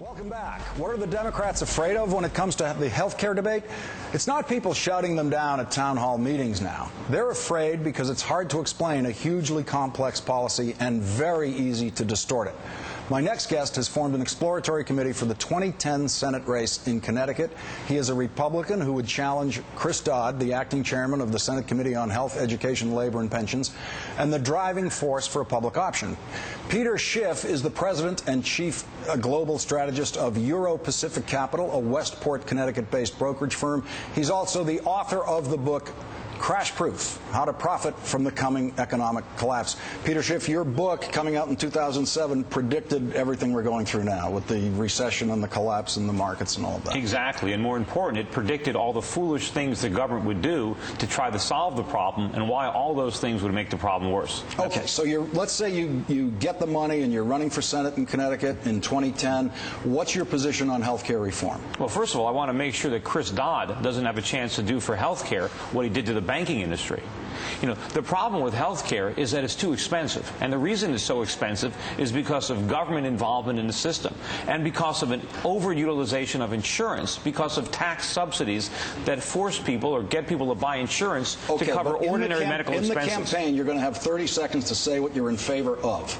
Welcome back. What are the Democrats afraid of when it comes to the health care debate? It's not people shouting them down at town hall meetings now. They're afraid because it's hard to explain a hugely complex policy and very easy to distort it. My next guest has formed an exploratory committee for the 2010 Senate race in Connecticut. He is a Republican who would challenge Chris Dodd, the acting chairman of the Senate Committee on Health, Education, Labor, and Pensions, and the driving force for a public option. Peter Schiff is the president and chief global strategist of Euro-Pacific Capital, a Westport, Connecticut-based brokerage firm. He's also the author of the book Crash Proof: How to Profit from the Coming Economic Collapse. Peter Schiff, your book, coming out in 2007, predicted everything we're going through now with the recession and the collapse in the markets and all of that. Exactly, and more important, it predicted all the foolish things the government would do to try to solve the problem and why all those things would make the problem worse. Okay, so let's say you get the money and you're running for Senate in Connecticut in 2010. What's your position on health care reform? Well, first of all, I want to make sure that Chris Dodd doesn't have a chance to do for health care what he did to the banking industry. You know, the problem with health care is that it's too expensive. And the reason it's so expensive is because of government involvement in the system and because of an overutilization of insurance, because of tax subsidies that force people or get people to buy insurance to cover ordinary medical expenses. In the campaign, you're going to have 30 seconds to say what you're in favor of.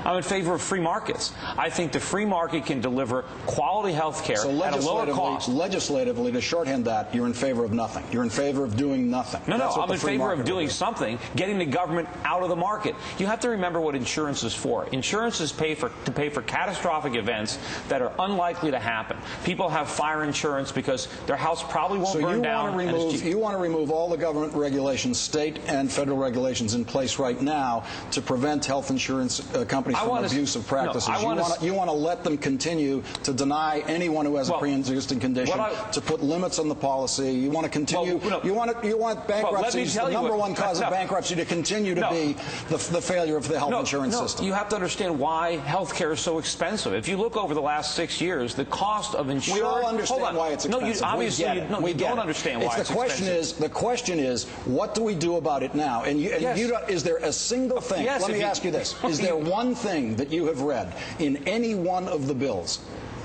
I'm in favor of free markets. I think the free market can deliver quality health care at a lower cost. Legislatively, to shorthand that, you're in favor of nothing. You're in favor of doing nothing. No, I'm in favor of doing something, getting the government out of the market. You have to remember what insurance is for. Insurance is to pay for catastrophic events that are unlikely to happen. People have fire insurance because their house probably won't burn down. So you want to remove all the government regulations, state and federal regulations in place right now to prevent health insurance companies from abusive practices. You want to let them continue to deny anyone who has a pre-existing condition, to put limits on the policy. You want to continue. You want bankruptcy, the number one cause of bankruptcy, to continue to be the failure of the health insurance system. You have to understand why health care is so expensive. If you look over the last 6 years, the cost of insurance. We all understand why it's expensive. Obviously you don't understand why it's expensive. The question is, what do we do about it now? Is there a single thing? Let me ask you this: is there one thing that you have read in any one of the bills,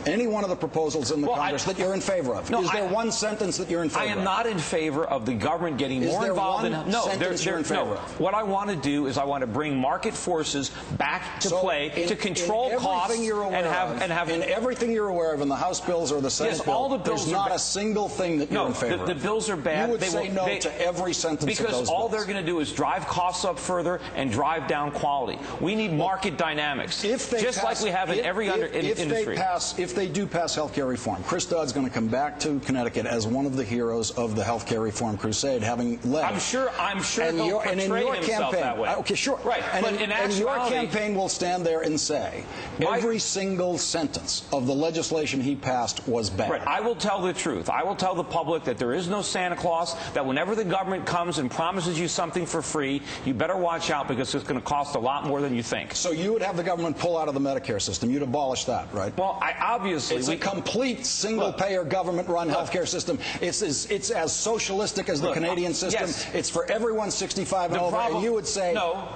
any one of the proposals in the Congress that you're in favor of? Is there one sentence that you're in favor of? I am not in favor of the government getting more involved in. What I want to do is I want to bring market forces back to play to control costs and have in everything you're aware of in the House bills or the Senate bill. There's not a single thing that you're in favor of. The bills are bad. You would say no to every sentence of those bills. Because all they're going to do is drive costs up further and drive down quality. We need market dynamics, just like we have in every other industry. If they do pass health care reform, Chris Dodd's going to come back to Connecticut as one of the heroes of the health care reform crusade, having led. I'm sure he'll portray himself that way. Okay, sure. Right. And your campaign will stand there and say every single sentence of the legislation he passed was bad. Right. I will tell the truth. I will tell the public that there is no Santa Claus, that whenever the government comes and promises you something for free, you better watch out because it's going to cost a lot more than you think. So you would have the government pull out of the Medicare system. You'd abolish that, right? Well, obviously. It's a complete single-payer, government-run healthcare system. It's as socialistic as the Canadian system. Yes. It's for everyone 65 and over. And you would say,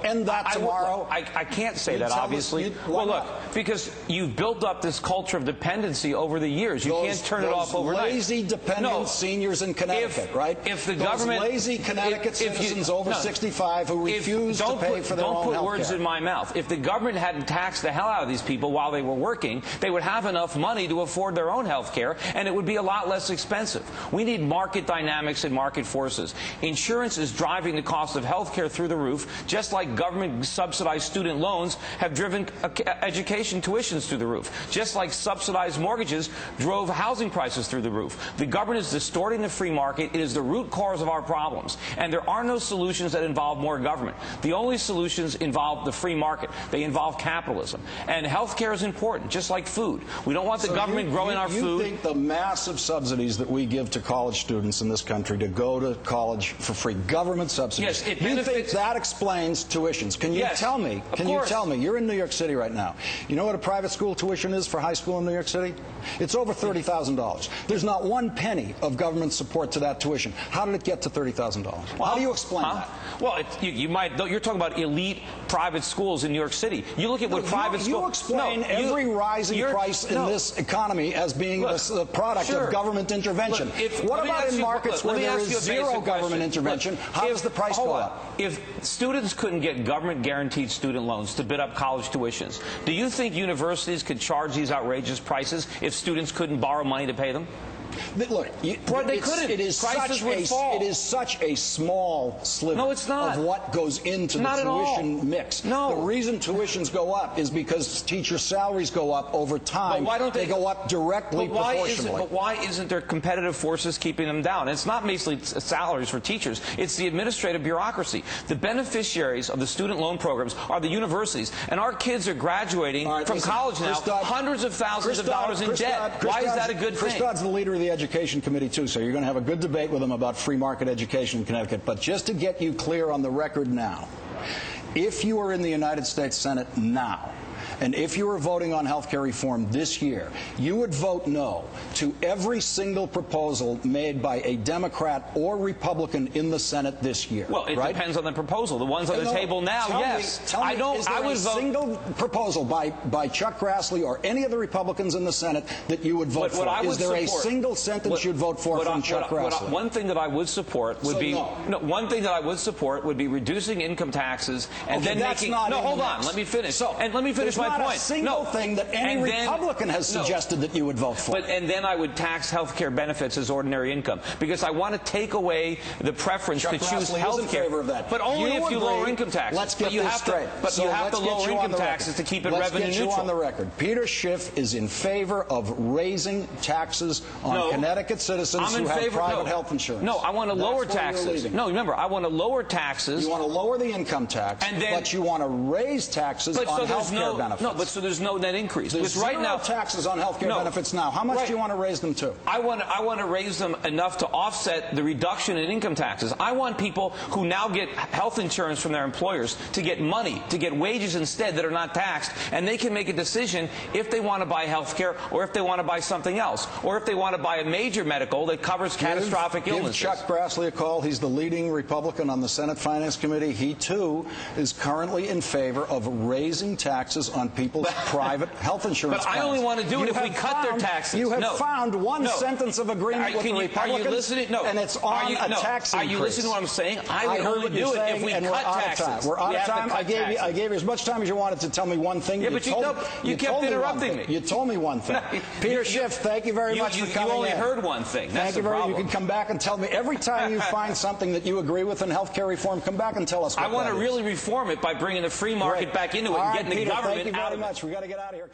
end that tomorrow. I can't say that, obviously. Well, look, because you've built up this culture of dependency over the years. You can't turn it off overnight. Lazy, dependent seniors in Connecticut, right? If the government, lazy Connecticut citizens over 65 who refuse to pay for their own health care. Don't put words in my mouth. If the government hadn't taxed the hell out of these people while they were working, they would have enough money to afford their own health care, and it would be a lot less expensive. We need market dynamics and market forces. Insurance is driving the cost of health care through the roof, just like government-subsidized student loans have driven education tuitions through the roof, just like subsidized mortgages drove housing prices through the roof. The government is distorting the free market. It is the root cause of our problems, and there are no solutions that involve more government. The only solutions involve the free market. They involve capitalism, and health care is important, just like food. We don't want the government growing our food. You think the massive subsidies that we give to college students in this country to go to college for free, government subsidies, you think that explains tuitions? Can you tell me? Can you tell me? You're in New York City right now. You know what a private school tuition is for high school in New York City? It's over $30,000. There's not one penny of government support to that tuition. How did it get to $30,000? Well, how do you explain that? Well, you're talking about elite private schools in New York City. You look at what private schools. You explain every rising price in this economy as being the product of government intervention. What about in markets where there is zero government intervention? How does the price go up? If students couldn't get government-guaranteed student loans to bid up college tuitions, do you think universities could charge these outrageous prices if students couldn't borrow money to pay them? Look, they couldn't. It is such a small sliver of what goes into the tuition mix. No. The reason tuitions go up is because teacher salaries go up over time. But why don't they go up directly proportionally? But why isn't there competitive forces keeping them down? And it's not mainly salaries for teachers. It's the administrative bureaucracy. The beneficiaries of the student loan programs are the universities. And our kids are graduating from college now hundreds of thousands of dollars in debt. Why is that a good thing? Chris Dodd's the leader of the Education Committee, too, so you're going to have a good debate with him about free market education in Connecticut. But just to get you clear on the record now, if you are in the United States Senate now, and if you were voting on health care reform this year, you would vote no to every single proposal made by a Democrat or Republican in the Senate this year. Well, it depends on the proposal. The ones on the table now, yes. I would vote single proposal by Chuck Grassley or any of the Republicans in the Senate that you would vote for. Is there a single sentence you'd vote for from Chuck Grassley? One thing that I would support would be one thing that I would support would be reducing income taxes and then making. No, hold on. Let me finish. And let me finish my point. Not a single thing that any Republican has suggested that you would vote for. And then I would tax health care benefits as ordinary income, because I want to take away the preference to choose health care. But only if you lower income taxes. Let's get this straight. But you have to lower income taxes to keep it revenue neutral. Let's get you on the record. Peter Schiff is in favor of raising taxes on Connecticut citizens who have private health insurance. No, I want to lower taxes. No, remember, I want to lower taxes. You want to lower the income tax, but you want to raise taxes on health care benefits. No, but so there's no net increase. There's zero taxes on health care benefits now. How much do you want to raise them to? I want to raise them enough to offset the reduction in income taxes. I want people who now get health insurance from their employers to get money, to get wages instead that are not taxed, and they can make a decision if they want to buy health care or if they want to buy something else, or if they want to buy a major medical that covers catastrophic illnesses. Give Chuck Grassley a call. He's the leading Republican on the Senate Finance Committee. He, too, is currently in favor of raising taxes on people's private health insurance plans. But I only want to do it if we cut their taxes. You have found one sentence of agreement with the Republicans, are you listening? No. And it's on a tax increase. Are you listening to what I'm saying? I would only do it if we cut taxes. We're out of time. I gave you as much time as you wanted to tell me one thing. Yeah, but you kept interrupting me. You told me one thing. Peter Schiff, thank you very much for coming in. You only heard one thing. That's the problem. You can come back and tell me every time you find something that you agree with in health care reform, come back and tell us what I want to really reform it by bringing the free market back into it and getting the government out of it. Thank you very much. We've got to get out of here.